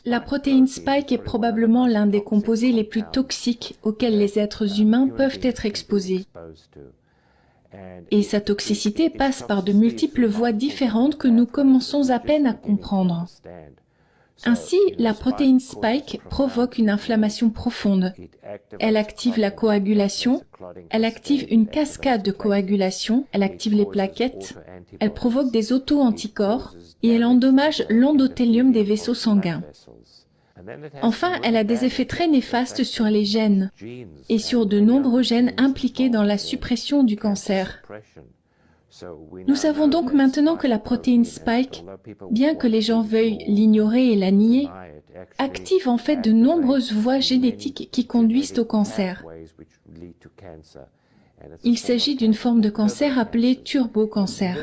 La protéine spike est probablement l'un des composés les plus toxiques auxquels les êtres humains peuvent être exposés. Et sa toxicité passe par de multiples voies différentes que nous commençons à peine à comprendre. Ainsi, la protéine spike provoque une inflammation profonde. Elle active la coagulation, elle active une cascade de coagulation, elle active les plaquettes, elle provoque des auto-anticorps et elle endommage l'endothélium des vaisseaux sanguins. Enfin, elle a des effets très néfastes sur les gènes et sur de nombreux gènes impliqués dans la suppression du cancer. Nous savons donc maintenant que la protéine spike, bien que les gens veuillent l'ignorer et la nier, active en fait de nombreuses voies génétiques qui conduisent au cancer. Il s'agit d'une forme de cancer appelée turbocancer.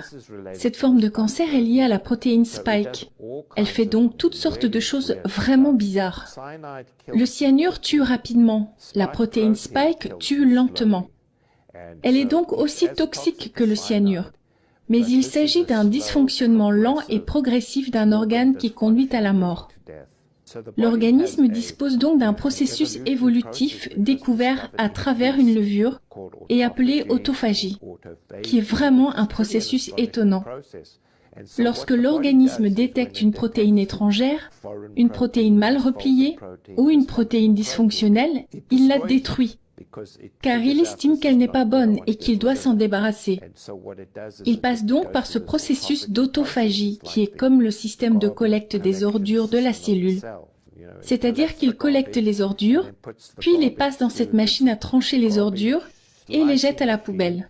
Cette forme de cancer est liée à la protéine spike. Elle fait donc toutes sortes de choses vraiment bizarres. Le cyanure tue rapidement, la protéine spike tue lentement. Elle est donc aussi toxique que le cyanure. Mais il s'agit d'un dysfonctionnement lent et progressif d'un organe qui conduit à la mort. L'organisme dispose donc d'un processus évolutif découvert à travers une levure et appelé autophagie, qui est vraiment un processus étonnant. Lorsque l'organisme détecte une protéine étrangère, une protéine mal repliée ou une protéine dysfonctionnelle, il la détruit, car il estime qu'elle n'est pas bonne et qu'il doit s'en débarrasser. Il passe donc par ce processus d'autophagie qui est comme le système de collecte des ordures de la cellule. C'est-à-dire qu'il collecte les ordures, puis les passe dans cette machine à trancher les ordures et les jette à la poubelle.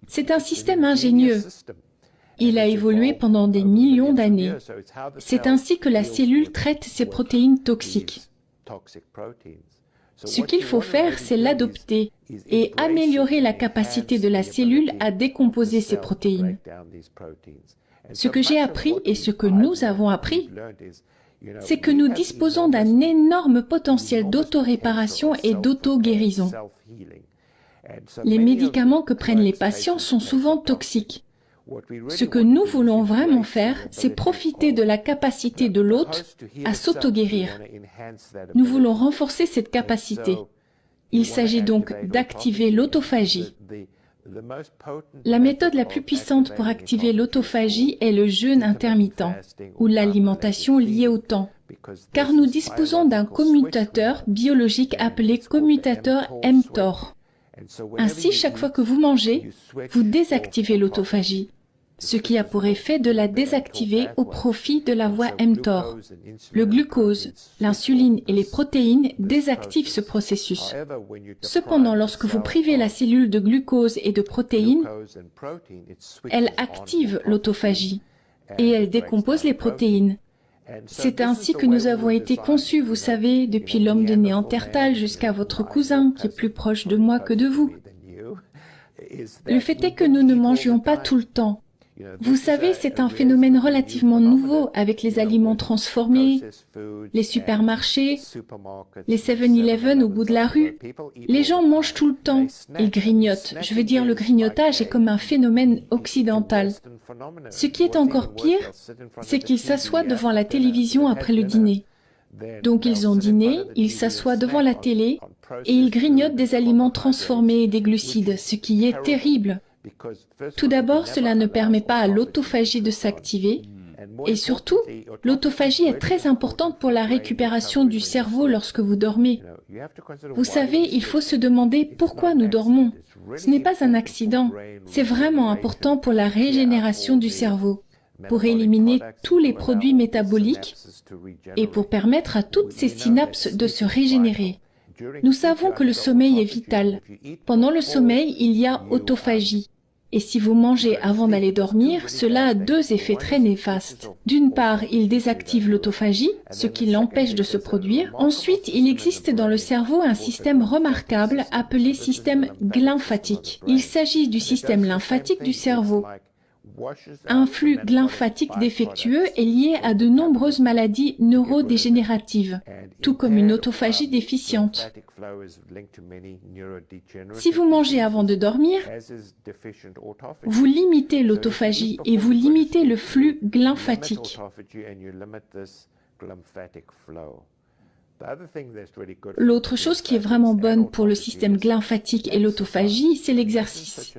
C'est un système ingénieux. Il a évolué pendant des millions d'années. C'est ainsi que la cellule traite ces protéines toxiques. Ce qu'il faut faire, c'est l'adopter et améliorer la capacité de la cellule à décomposer ces protéines. Ce que j'ai appris et ce que nous avons appris, c'est que nous disposons d'un énorme potentiel d'autoréparation et d'auto-guérison. Les médicaments que prennent les patients sont souvent toxiques. Ce que nous voulons vraiment faire, c'est profiter de la capacité de l'hôte à s'auto-guérir. Nous voulons renforcer cette capacité. Il s'agit donc d'activer l'autophagie. La méthode la plus puissante pour activer l'autophagie est le jeûne intermittent, ou l'alimentation liée au temps, car nous disposons d'un commutateur biologique appelé commutateur mTOR. Ainsi, chaque fois que vous mangez, vous désactivez l'autophagie, ce qui a pour effet de la désactiver au profit de la voie mTOR. Le glucose, l'insuline et les protéines désactivent ce processus. Cependant, lorsque vous privez la cellule de glucose et de protéines, elle active l'autophagie et elle décompose les protéines. C'est ainsi que nous avons été conçus, vous savez, depuis l'homme de Néandertal jusqu'à votre cousin, qui est plus proche de moi que de vous. Le fait est que nous ne mangions pas tout le temps. Vous savez, c'est un phénomène relativement nouveau avec les aliments transformés, les supermarchés, les 7-Eleven au bout de la rue. Les gens mangent tout le temps, ils grignotent. Je veux dire, le grignotage est comme un phénomène occidental. Ce qui est encore pire, c'est qu'ils s'assoient devant la télévision après le dîner. Donc ils ont dîné, ils s'assoient devant la télé et ils grignotent des aliments transformés et des glucides, ce qui est terrible. Tout d'abord, cela ne permet pas à l'autophagie de s'activer et surtout, l'autophagie est très importante pour la récupération du cerveau lorsque vous dormez. Vous savez, il faut se demander pourquoi nous dormons. Ce n'est pas un accident, c'est vraiment important pour la régénération du cerveau, pour éliminer tous les produits métaboliques et pour permettre à toutes ces synapses de se régénérer. Nous savons que le sommeil est vital. Pendant le sommeil, il y a autophagie. Et si vous mangez avant d'aller dormir, cela a deux effets très néfastes. D'une part, il désactive l'autophagie, ce qui l'empêche de se produire. Ensuite, il existe dans le cerveau un système remarquable appelé système glymphatique. Il s'agit du système lymphatique du cerveau. Un flux lymphatique défectueux est lié à de nombreuses maladies neurodégénératives, tout comme une autophagie déficiente. Si vous mangez avant de dormir, vous limitez l'autophagie et vous limitez le flux lymphatique. L'autre chose qui est vraiment bonne pour le système lymphatique et l'autophagie, c'est l'exercice.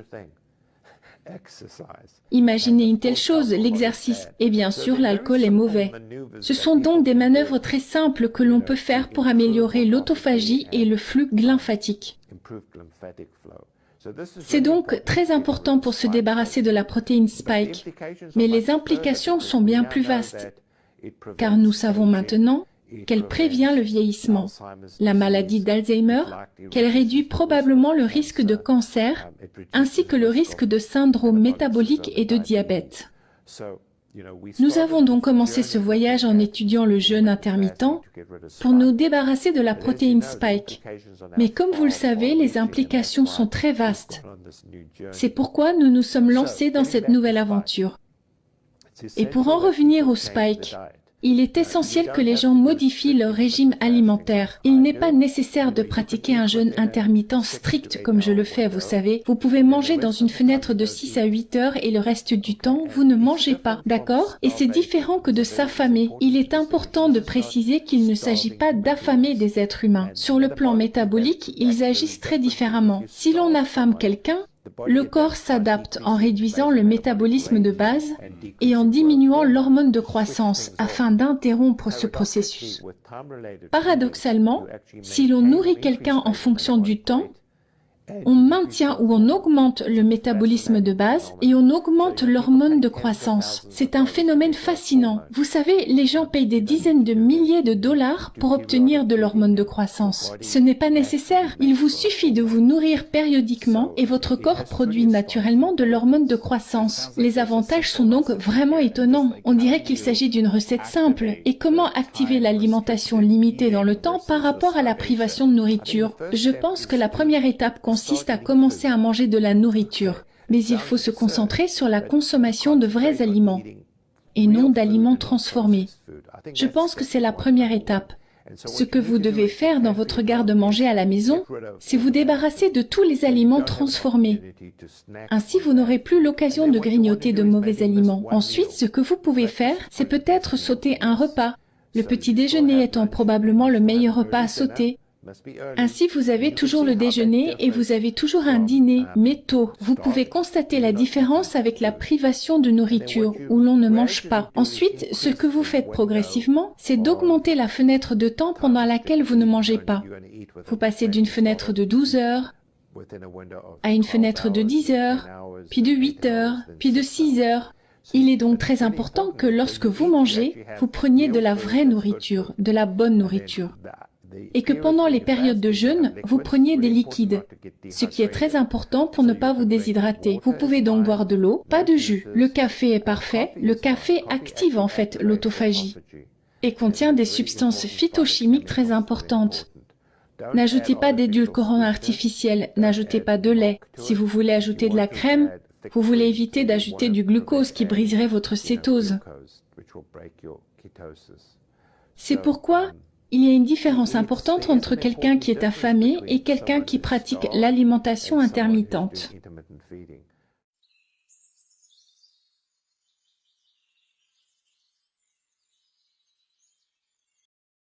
Imaginez une telle chose, l'exercice, et bien sûr l'alcool est mauvais. Ce sont donc des manœuvres très simples que l'on peut faire pour améliorer l'autophagie et le flux lymphatique. C'est donc très important pour se débarrasser de la protéine spike, mais les implications sont bien plus vastes, car nous savons maintenant qu'elle prévient le vieillissement, la maladie d'Alzheimer, qu'elle réduit probablement le risque de cancer, ainsi que le risque de syndrome métabolique et de diabète. Nous avons donc commencé ce voyage en étudiant le jeûne intermittent pour nous débarrasser de la protéine spike. Mais comme vous le savez, les implications sont très vastes. C'est pourquoi nous nous sommes lancés dans cette nouvelle aventure. Et pour en revenir au spike, il est essentiel que les gens modifient leur régime alimentaire. Il n'est pas nécessaire de pratiquer un jeûne intermittent strict comme je le fais, vous savez. Vous pouvez manger dans une fenêtre de 6 à 8 heures et le reste du temps, vous ne mangez pas, d'accord? Et c'est différent que de s'affamer. Il est important de préciser qu'il ne s'agit pas d'affamer des êtres humains. Sur le plan métabolique, ils agissent très différemment. Si l'on affame quelqu'un, le corps s'adapte en réduisant le métabolisme de base et en diminuant l'hormone de croissance afin d'interrompre ce processus. Paradoxalement, si l'on nourrit quelqu'un en fonction du temps, on maintient ou on augmente le métabolisme de base et on augmente l'hormone de croissance. C'est un phénomène fascinant. Vous savez, les gens payent des dizaines de milliers de dollars pour obtenir de l'hormone de croissance. Ce n'est pas nécessaire. Il vous suffit de vous nourrir périodiquement et votre corps produit naturellement de l'hormone de croissance. Les avantages sont donc vraiment étonnants. On dirait qu'il s'agit d'une recette simple. Et comment activer l'alimentation limitée dans le temps par rapport à la privation de nourriture? Je pense que la première étape consiste à commencer à manger de la nourriture, mais il faut se concentrer sur la consommation de vrais aliments et non d'aliments transformés. Je pense que c'est la première étape. Ce que vous devez faire dans votre garde-manger à la maison, c'est vous débarrasser de tous les aliments transformés. Ainsi, vous n'aurez plus l'occasion de grignoter de mauvais aliments. Ensuite, ce que vous pouvez faire, c'est peut-être sauter un repas, le petit déjeuner étant probablement le meilleur repas à sauter. Ainsi, vous avez toujours le déjeuner et vous avez toujours un dîner, mais tôt. Vous pouvez constater la différence avec la privation de nourriture, où l'on ne mange pas. Ensuite, ce que vous faites progressivement, c'est d'augmenter la fenêtre de temps pendant laquelle vous ne mangez pas. Vous passez d'une fenêtre de 12 heures à une fenêtre de 10 heures, puis de 8 heures, puis de 6 heures. Il est donc très important que lorsque vous mangez, vous preniez de la vraie nourriture, de la bonne nourriture. Et que pendant les périodes de jeûne, vous preniez des liquides, ce qui est très important pour ne pas vous déshydrater. Vous pouvez donc boire de l'eau, pas de jus. Le café est parfait. Le café active en fait l'autophagie et contient des substances phytochimiques très importantes. N'ajoutez pas d'édulcorants artificiels, n'ajoutez pas de lait. Si vous voulez ajouter de la crème, vous voulez éviter d'ajouter du glucose qui briserait votre cétose. C'est pourquoi il y a une différence importante entre quelqu'un qui est affamé et quelqu'un qui pratique l'alimentation intermittente.